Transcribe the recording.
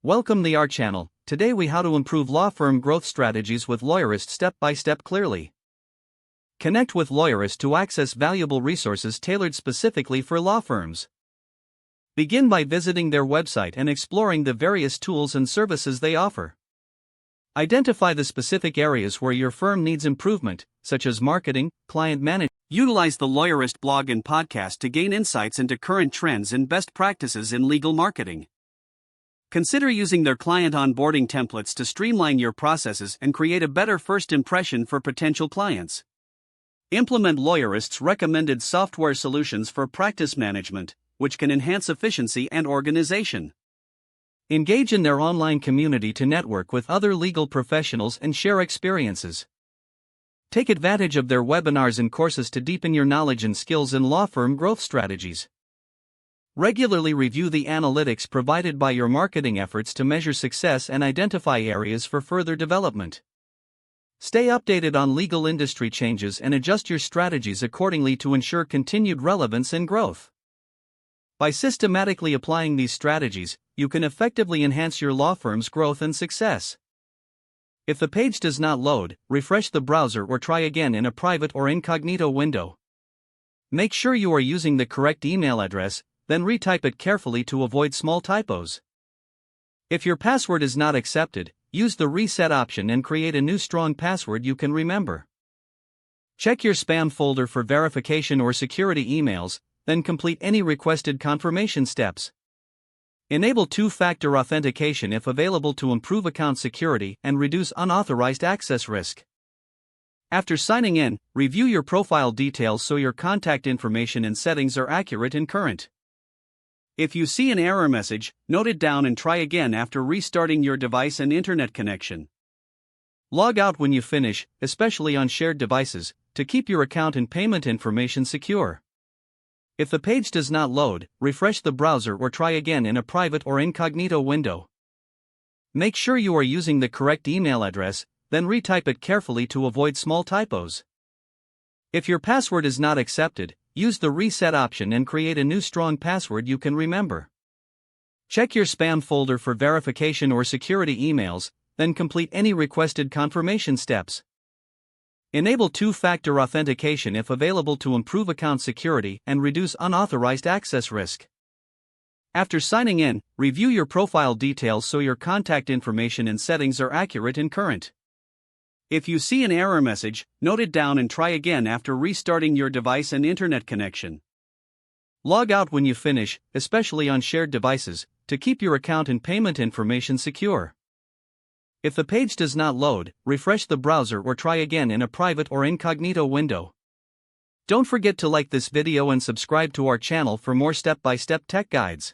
Welcome to our channel. Today we how to improve law firm growth strategies with Lawyerist step by step clearly. Connect with Lawyerist to access valuable resources tailored specifically for law firms. Begin by visiting their website and exploring the various tools and services they offer. Identify the specific areas where your firm needs improvement, such as marketing, client management. Utilize the Lawyerist blog and podcast to gain insights into current trends and best practices in legal marketing. Consider using their client onboarding templates to streamline your processes and create a better first impression for potential clients. Implement Lawyerist's recommended software solutions for practice management, which can enhance efficiency and organization. Engage in their online community to network with other legal professionals and share experiences. Take advantage of their webinars and courses to deepen your knowledge and skills in law firm growth strategies. Regularly review the analytics provided by your marketing efforts to measure success and identify areas for further development. Stay updated on legal industry changes and adjust your strategies accordingly to ensure continued relevance and growth. By systematically applying these strategies, you can effectively enhance your law firm's growth and success. If the page does not load, refresh the browser or try again in a private or incognito window. Make sure you are using the correct email address, then retype it carefully to avoid small typos. If your password is not accepted, use the reset option and create a new strong password you can remember. Check your spam folder for verification or security emails, then complete any requested confirmation steps. Enable two-factor authentication if available to improve account security and reduce unauthorized access risk. After signing in, review your profile details so your contact information and settings are accurate and current. If you see an error message, note it down and try again after restarting your device and internet connection. Log out when you finish, especially on shared devices, to keep your account and payment information secure. If the page does not load, refresh the browser or try again in a private or incognito window. Make sure you are using the correct email address, then retype it carefully to avoid small typos. If your password is not accepted, use the reset option and create a new strong password you can remember. Check your spam folder for verification or security emails, then complete any requested confirmation steps. Enable two-factor authentication if available to improve account security and reduce unauthorized access risk. After signing in, review your profile details so your contact information and settings are accurate and current. If you see an error message, note it down and try again after restarting your device and internet connection. Log out when you finish, especially on shared devices, to keep your account and payment information secure. If the page does not load, refresh the browser or try again in a private or incognito window. Don't forget to like this video and subscribe to our channel for more step-by-step tech guides.